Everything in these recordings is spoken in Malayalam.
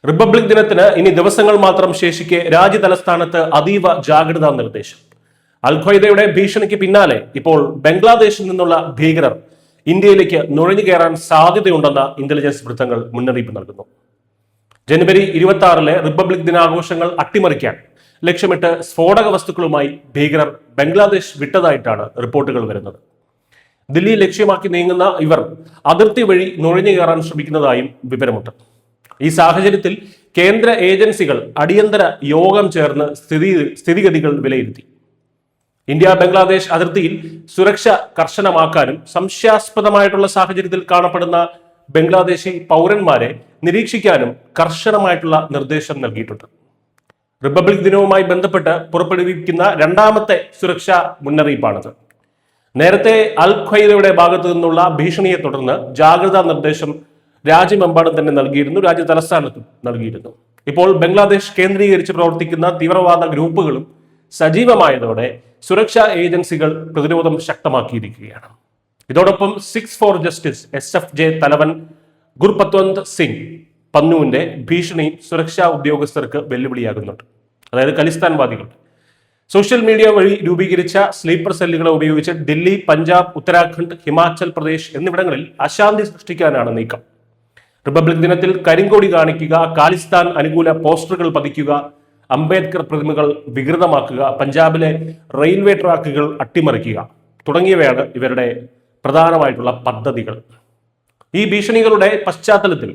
റിപ്പബ്ലിക് ദിനത്തിന് ഇനി ദിവസങ്ങൾ മാത്രം ശേഷിക്കെ രാജ്യതലസ്ഥാനത്ത് അതീവ ജാഗ്രതാ നിർദ്ദേശം. അൽ ഖ്വയ്ദയുടെ ഭീഷണിക്ക് പിന്നാലെ ഇപ്പോൾ ബംഗ്ലാദേശിൽ നിന്നുള്ള ഭീകരർ ഇന്ത്യയിലേക്ക് നുഴഞ്ഞു കയറാൻ സാധ്യതയുണ്ടെന്ന ഇന്റലിജൻസ് വൃത്തങ്ങൾ മുന്നറിയിപ്പ് നൽകുന്നു. ജനുവരി 26 റിപ്പബ്ലിക് ദിനാഘോഷങ്ങൾ അട്ടിമറിക്കാൻ ലക്ഷ്യമിട്ട് സ്ഫോടക വസ്തുക്കളുമായി ഭീകരർ ബംഗ്ലാദേശ് വിട്ടതായിട്ടാണ് റിപ്പോർട്ടുകൾ വരുന്നത്. ദില്ലി ലക്ഷ്യമാക്കി നീങ്ങുന്ന ഇവർ അതിർത്തി വഴി നുഴഞ്ഞു കയറാൻ ശ്രമിക്കുന്നതായും വിവരമുണ്ട്. ഈ സാഹചര്യത്തിൽ കേന്ദ്ര ഏജൻസികൾ അടിയന്തര യോഗം ചേർന്ന് സ്ഥിതിഗതികൾ വിലയിരുത്തി. ഇന്ത്യ ബംഗ്ലാദേശ് അതിർത്തിയിൽ സുരക്ഷ കർശനമാക്കാനും സംശയാസ്പദമായിട്ടുള്ള സാഹചര്യത്തിൽ കാണപ്പെടുന്ന ബംഗ്ലാദേശി പൗരന്മാരെ നിരീക്ഷിക്കാനും കർശനമായിട്ടുള്ള നിർദ്ദേശം നൽകിയിട്ടുണ്ട്. റിപ്പബ്ലിക് ദിനവുമായി ബന്ധപ്പെട്ട് പുറപ്പെടുവിക്കുന്ന രണ്ടാമത്തെ സുരക്ഷാ മുന്നറിയിപ്പാണിത്. നേരത്തെ അൽ ഖ്വയ്ദയുടെ ഭാഗത്തു നിന്നുള്ള ഭീഷണിയെ തുടർന്ന് ജാഗ്രതാ നിർദ്ദേശം രാജ്യമെമ്പാടും തന്നെ നൽകിയിരുന്നു, രാജ്യ തലസ്ഥാനത്തും നൽകിയിരുന്നു. ഇപ്പോൾ ബംഗ്ലാദേശ് കേന്ദ്രീകരിച്ച് പ്രവർത്തിക്കുന്ന തീവ്രവാദ ഗ്രൂപ്പുകളും സജീവമായതോടെ സുരക്ഷാ ഏജൻസികൾ പ്രതിരോധം ശക്തമാക്കിയിരിക്കുകയാണ്. ഇതോടൊപ്പം 6 ഫോർ ജസ്റ്റിസ് SFJ തലവൻ ഗുർപത്വന്ത് സിംഗ് പന്നുവിന്റെ ഭീഷണിയും സുരക്ഷാ ഉദ്യോഗസ്ഥർക്ക് വെല്ലുവിളിയാകുന്നുണ്ട്. അതായത് ഖലിസ്ഥാൻവാദികൾ സോഷ്യൽ മീഡിയ വഴി രൂപീകരിച്ച സ്ലീപ്പർ സെല്ലുകളെ ഉപയോഗിച്ച് ദില്ലി, പഞ്ചാബ്, ഉത്തരാഖണ്ഡ്, ഹിമാചൽ പ്രദേശ് എന്നിവിടങ്ങളിൽ അശാന്തി സൃഷ്ടിക്കാനാണ് നീക്കം. റിപ്പബ്ലിക് ദിനത്തിൽ കരിങ്കൊടി കാണിക്കുക, ഖാലിസ്ഥാൻ അനുകൂല പോസ്റ്ററുകൾ പതിക്കുക, അംബേദ്കർ പ്രതിമകൾ വികൃതമാക്കുക, പഞ്ചാബിലെ റെയിൽവേ ട്രാക്കുകൾ അട്ടിമറിക്കുക തുടങ്ങിയവയാണ് ഇവരുടെ പ്രധാനമായിട്ടുള്ള പദ്ധതികൾ. ഈ ഭീഷണികളുടെ പശ്ചാത്തലത്തിൽ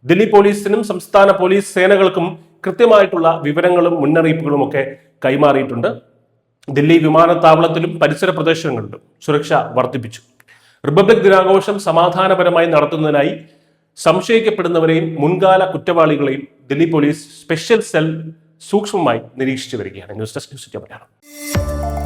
ദില്ലി പോലീസിനും സംസ്ഥാന പോലീസ് സേനകൾക്കും കൃത്യമായിട്ടുള്ള വിവരങ്ങളും മുന്നറിയിപ്പുകളും ഒക്കെ കൈമാറിയിട്ടുണ്ട്. ദില്ലി വിമാനത്താവളത്തിലും പരിസര പ്രദേശങ്ങളിലും സുരക്ഷ വർദ്ധിപ്പിച്ചു. റിപ്പബ്ലിക് ദിനാഘോഷം സമാധാനപരമായി നടത്തുന്നതിനായി സംശയിക്കപ്പെടുന്നവരെയും മുൻകാല കുറ്റവാളികളെയും ദില്ലി പോലീസ് സ്പെഷ്യൽ സെൽ സൂക്ഷ്മമായി നിരീക്ഷിച്ചു വരികയാണ്. News desk news India Malayalam.